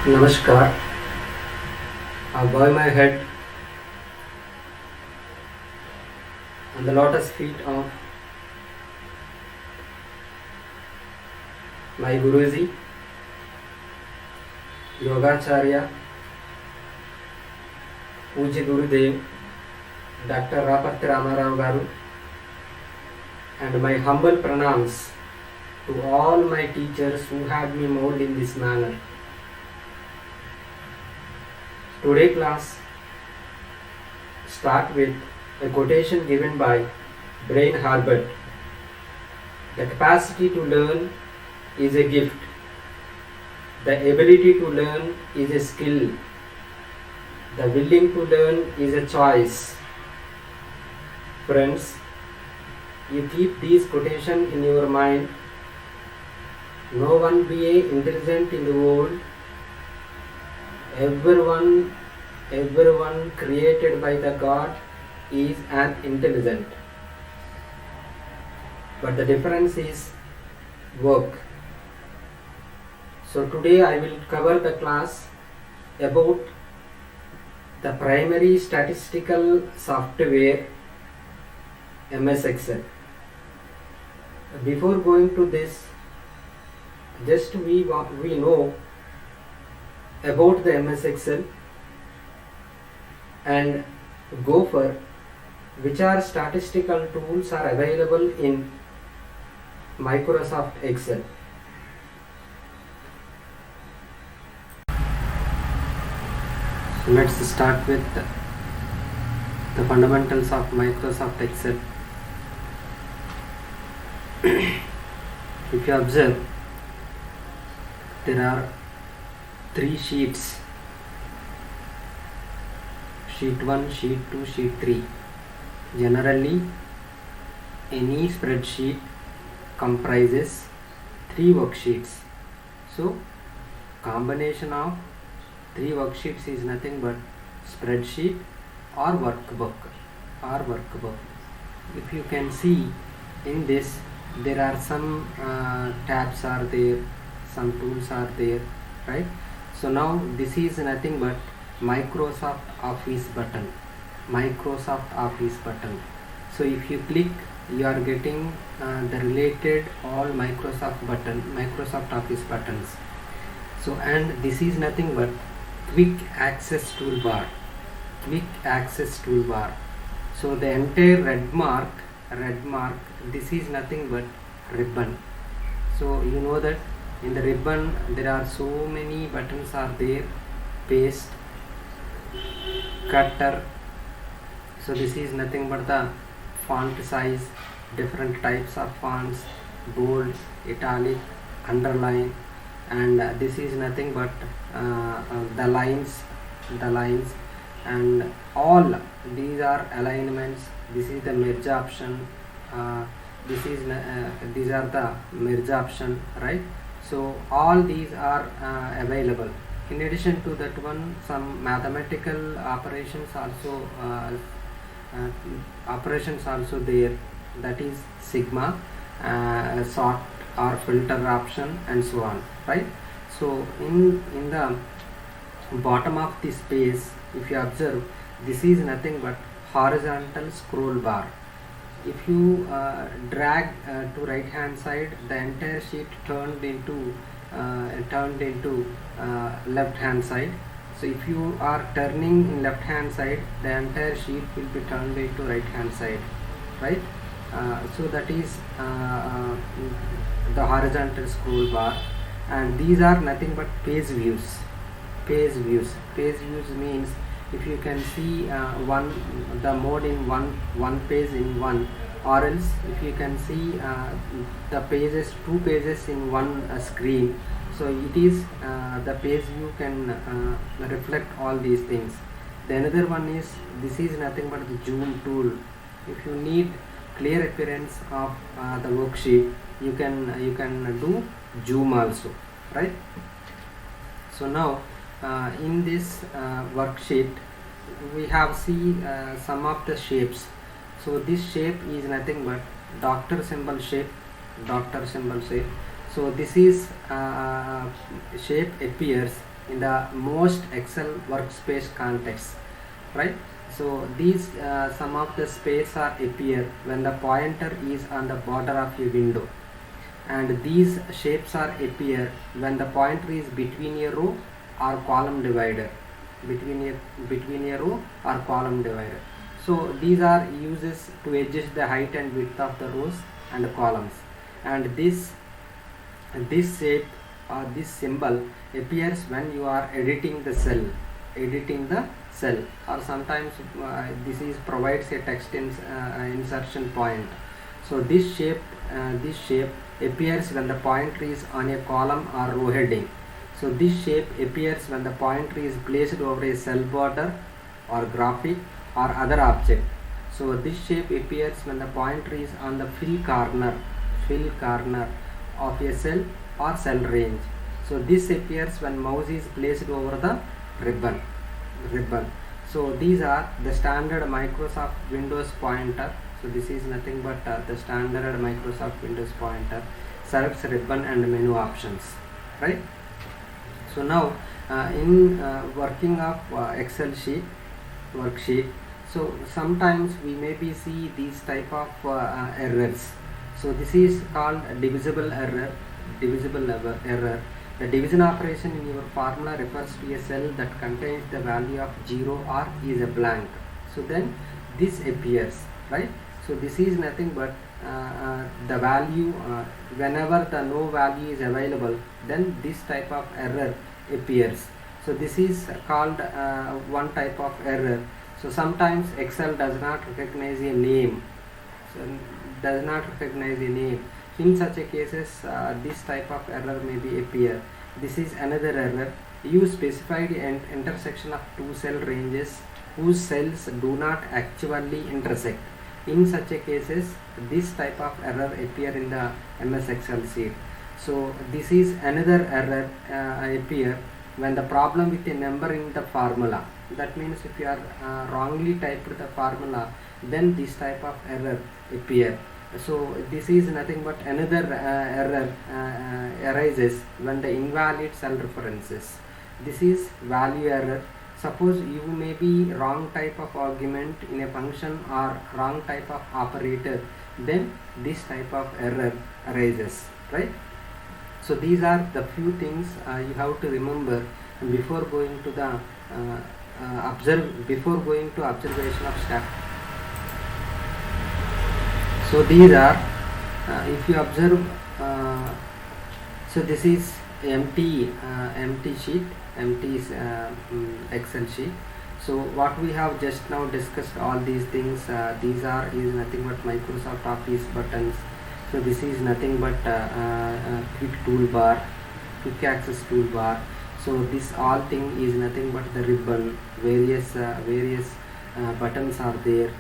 Namaskar. I bow my head on the lotus feet of my Guruji, Yogacharya, Puja Gurudev, Dr. Rapatti Ramarao Garu, and my humble pranams to all my teachers who have me molded in this manner. Today class start with a quotation given by Brain Harbert. The capacity to learn is a gift. The ability to learn is a skill. The willing to learn is a choice. Friends, you keep these quotations in your mind. No one being intelligent in the world. Everyone created by the God is an intelligent. But the difference is work. So today I will cover the class about the primary statistical software M.S.Excel. Before going to this, just we know about the M.S.Excel and go for which are statistical tools are available in Microsoft Excel. So let's start with the fundamentals of Microsoft Excel. If you observe, there are 3 sheets: sheet 1, sheet 2, sheet 3. Generally, any spreadsheet comprises 3 worksheets. So, combination of 3 worksheets is nothing but spreadsheet or workbook. If you can see in this, there are some tabs are there, some tools are there, right? So now this is nothing but Microsoft Office button. So if you click, you are getting the related all Microsoft Office buttons. So and this is nothing but quick access toolbar. So the entire red mark, this is nothing but ribbon. So you know that in the ribbon there are so many buttons are there: paste, cutter. So this is nothing but the font size, different types of fonts, bold, italic, underline, and this is nothing but the lines, and all these are alignments. This is the merge option. These are the merge option, right? So all these are available. In addition to that one, some mathematical operations also there. That is sigma, sort or filter option, and so on, right? So in the bottom of this page, if you observe, this is nothing but horizontal scroll bar. If you drag to right hand side, the entire sheet turned into left hand side. So if you are turning in left hand side, the entire sheet will be turned into right hand side, right? So that is the horizontal scroll bar, and these are nothing but page views. Page views means if you can see the mode in one page in one, or else if you can see the pages, 2 pages in one screen. So it is the page view can reflect all these things. The another one is, this is nothing but the zoom tool. If you need clear appearance of the worksheet, you can do zoom also, right? So now in this worksheet we have seen some of the shapes. So this shape is nothing but doctor symbol shape. So this is shape appears in the most Excel workspace context, right? So these some of the space are appear when the pointer is on the border of a window, and these shapes are appear when the pointer is between a row or column divider, between a row or column divider. So these are uses to adjust the height and width of the rows and columns, and this shape or this symbol appears when you are editing the cell, or sometimes this is provides a text insertion point. So this shape appears when the pointer is on a column or row heading. So this shape appears when the pointer is placed over a cell border or graphic or other object. So this shape appears when the pointer is on the fill corner of a cell or cell range. So this appears when mouse is placed over the ribbon. So these are the standard Microsoft Windows pointer. So this is nothing but the standard Microsoft Windows pointer, selects ribbon and menu options, right? So now in working of Excel worksheet, so sometimes we maybe see these type of errors. So this is called divisible error. The division operation in your formula refers to a cell that contains the value of 0 or is a blank. So then this appears, right? So this is nothing but the value whenever the no value is available, then this type of error appears. So this is called one type of error. So sometimes Excel does not recognize a name. In such a cases, this type of error may be appear. This is another error. You specified an intersection of two cell ranges whose cells do not actually intersect. In such a cases, this type of error appear in the MS.Excel sheet. So this is another error appear when the problem with a number in the formula. That means if you are wrongly typed the formula, then this type of error appear. So this is nothing but another error arises when the invalid cell references. This is value error. Suppose you may be wrong type of argument in a function or wrong type of operator, then this type of error arises, right? So these are the few things you have to remember before going to the observation of step. So these are if you observe, so this is empty sheet, Excel sheet. So what we have just now discussed, all these things, these are is nothing but Microsoft Office buttons. So this is nothing but quick toolbar, quick access toolbar. So this all thing is nothing but the ribbon, various buttons are there,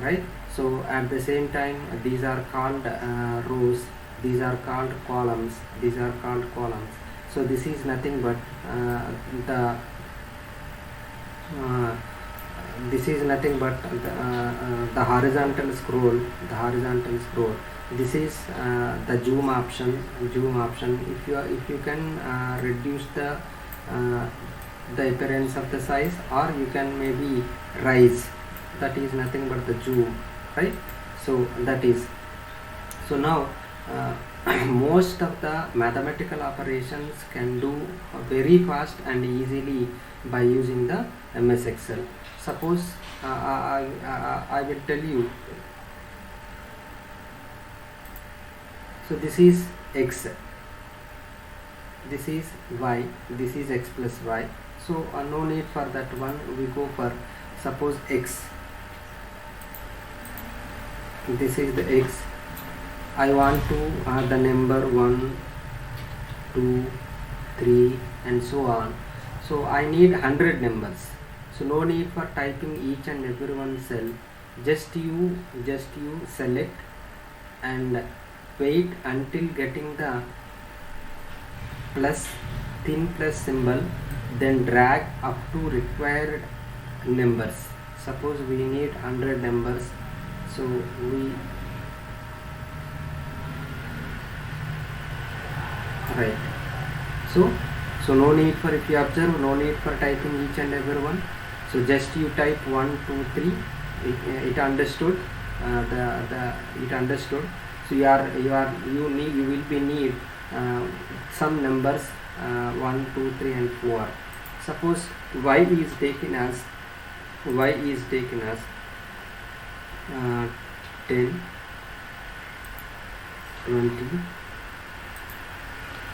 right? So at the same time, these are called rows, these are called columns, So this is nothing but the horizontal scroll. This is the zoom option. If you can reduce the appearance of the size, or you can maybe rise. That is nothing but the zoom, right? So that is. So now most of the mathematical operations can do very fast and easily by using the MS.Excel. Suppose I will tell you. So this is X, this is Y, this is X plus Y. So no need for that one. We go for, suppose X. This is the X. I want to the number 1, 2, 3 and so on. So I need 100 numbers. So no need for typing each and every one cell. Just you select and wait until getting the thin plus symbol, then drag up to required numbers. Suppose we need 100 numbers. So So no need for, if you observe, no need for typing each and every one. So just you type 1, 2, 3. It understood. It understood. So you will be need some numbers 1, 2, 3, and 4. Suppose y is taken as 10, 20,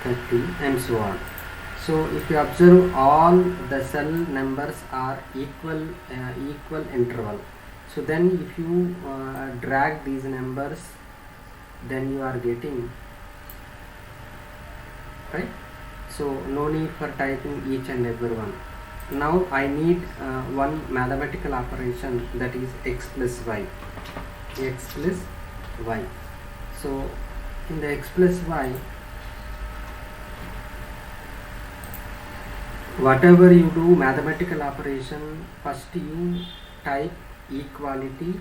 30, and so on. So if you observe, all the cell numbers are equal interval. So then if you drag these numbers, then you are getting, right? So no need for typing each and every one. Now I need one mathematical operation, that is x plus y. So in the x plus y, whatever you do mathematical operation, first you type equality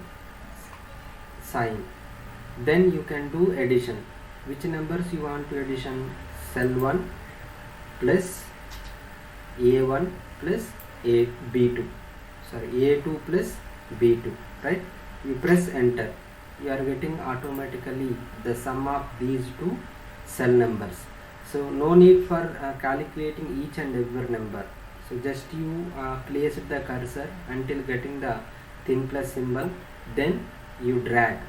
sign, then you can do addition. Which numbers you want to addition? Cell 1 plus a1 plus b2, a2 plus b2, right? You press enter, you are getting automatically the sum of these two cell numbers. So no need for calculating each and every number. So just you place the cursor until getting the thin plus symbol, then you drag,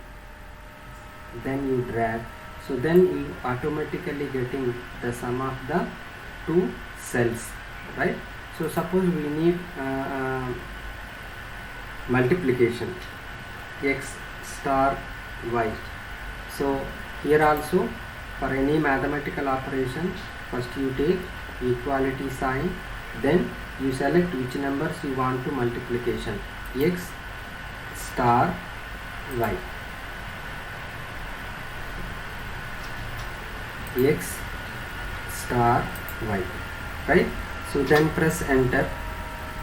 so then you automatically getting the sum of the two cells, right? So suppose we need multiplication, x star y. So here also, for any mathematical operation, first you take equality sign, then you select which numbers you want to multiplication, x star y, x star y, right? So then press enter,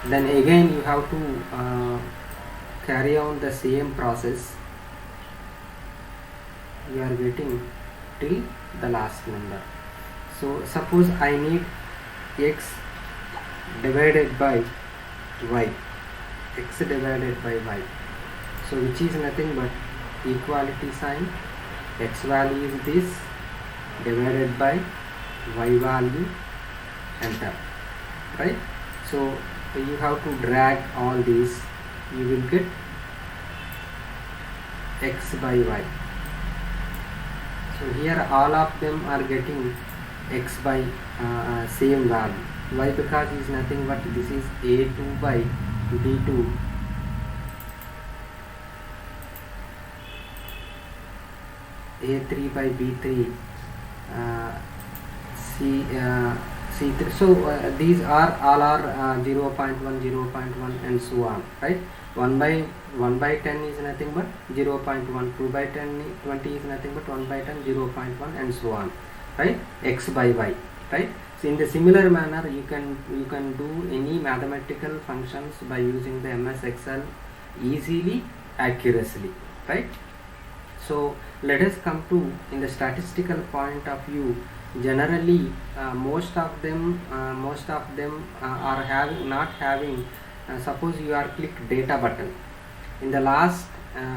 then again you have to carry on the same process. You are getting till the last number. So suppose I need x divided by y, so which is nothing but equality sign, x value is this, divided by y value, enter, right? So you have to drag all these, you will get x by y. So here all of them are getting x by same value. Why? Because is nothing but this is a2 by b2, a3 by b3, c3. So these are all are 0.1, 0.1, and so on, right? 1 by 10 is nothing but 0.1, 2 by 10, 20 is nothing but 1 by 10, 0.1, and so on, right? X by y, right? So in the similar manner, you can do any mathematical functions by using the MS-Excel easily, accurately, right? So let us come to, in the statistical point of view, generally most of them are not having. Suppose you are click data button in the last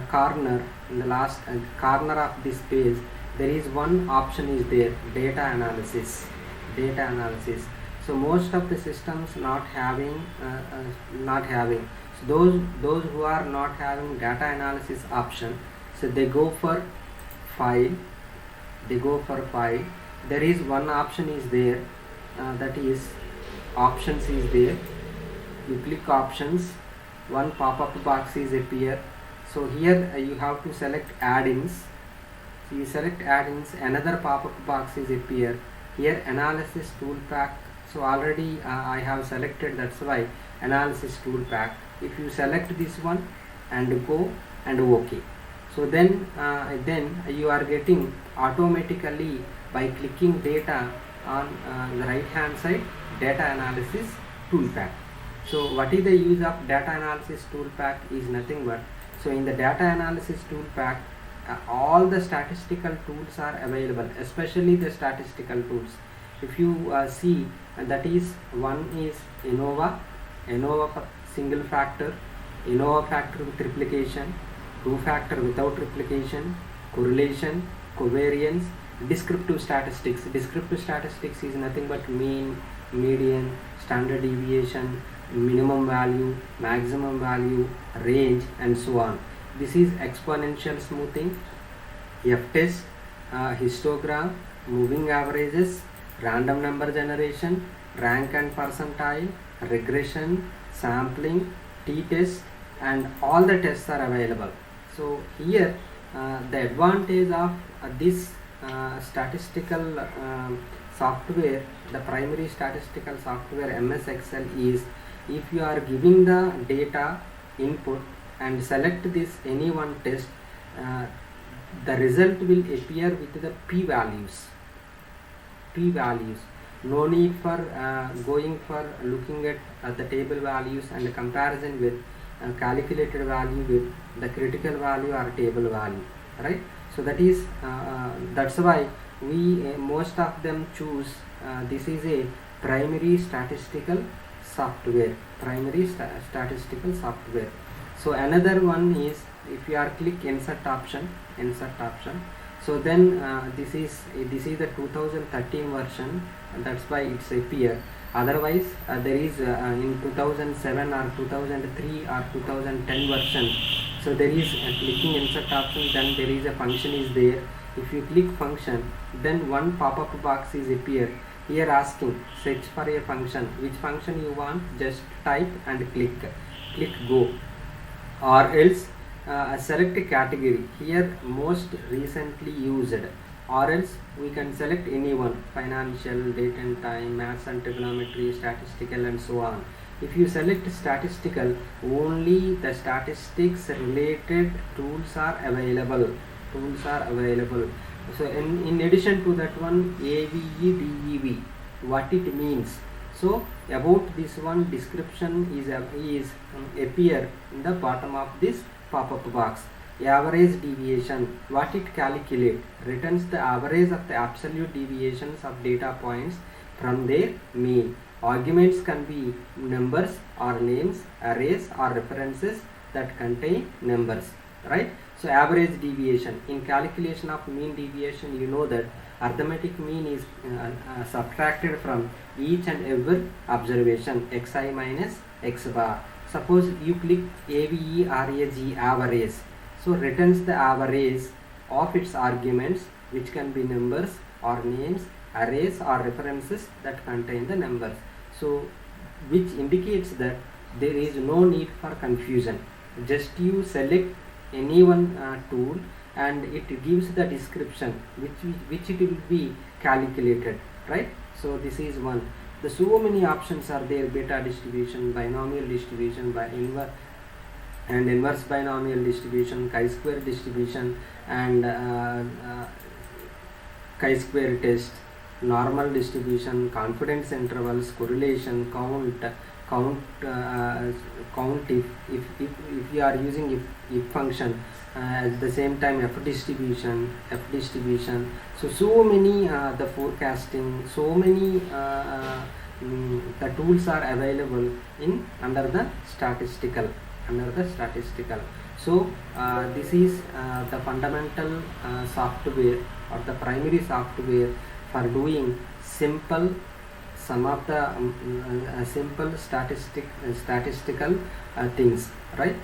corner, of this page, there is one option is there, data analysis. So most of the systems not having. So those who are not having data analysis option, so they go for file. There is one option is there, that is options is there. You click options, one pop-up box is appear. So here you have to select add-ins. So you select add-ins, another pop-up box is appear. Here analysis tool pack. So already I have selected, that's why analysis tool pack. If you select this one and go and OK, so then you are getting automatically by clicking data on the right hand side, data analysis tool pack. So what is the use of data analysis tool pack is nothing but, so in the data analysis tool pack, all the statistical tools are available, especially the statistical tools. If you see, that is, one is ANOVA for single factor, ANOVA factor with replication, two factor without replication, correlation, covariance, descriptive statistics. Descriptive statistics is nothing but mean, median, standard deviation, minimum value, maximum value, range, and so on. This is exponential smoothing, F-test, histogram, moving averages, random number generation, rank and percentile, regression, sampling, t-test, and all the tests are available. So here the advantage of this statistical software, the primary statistical software MS-Excel, is if you are giving the data input and select this any one test, the result will appear with the p-values. No need for going for looking at the table values and comparison with calculated value with the critical value or table value, right? So that is that's why we most of them choose this is a primary statistical software. So another one is, if you are click insert option, so then this is the 2013 version, that's why it's appear. Otherwise there is in 2007 or 2003 or 2010 version, so there is clicking insert option, then there is a function is there. If you click function, then one pop-up box is appear here asking search for a function. Which function you want, just type and click go, or else select a category. Here most recently used, or else we can select any one: financial, date and time, maths and trigonometry, statistical, and so on. If you select statistical, only the statistics related tools are available. So in addition to that one, AVE, DEV, what it means. So about this one, description is appear in the bottom of this pop-up box. Average deviation, what it calculate, returns the average of the absolute deviations of data points from their mean. Arguments can be numbers or names, arrays or references that contain numbers, right? So average deviation, in calculation of mean deviation, you know that arithmetic mean is subtracted from each and every observation, xi minus x bar. Suppose you click AVERAG, average, so returns the average of its arguments, which can be numbers or names, arrays or references that contain the numbers. So which indicates that there is no need for confusion. Just you select any one tool and it gives the description which it will be calculated, right? So this is one. The so many options are there: beta distribution, binomial distribution, inverse binomial distribution, chi-square distribution, and chi-square test, normal distribution, confidence intervals, correlation, count if you are using if function, at the same time f distribution. So many the forecasting, so many the tools are available in under the statistical. So this is the fundamental software or the primary software for doing simple some of the simple statistical things, right?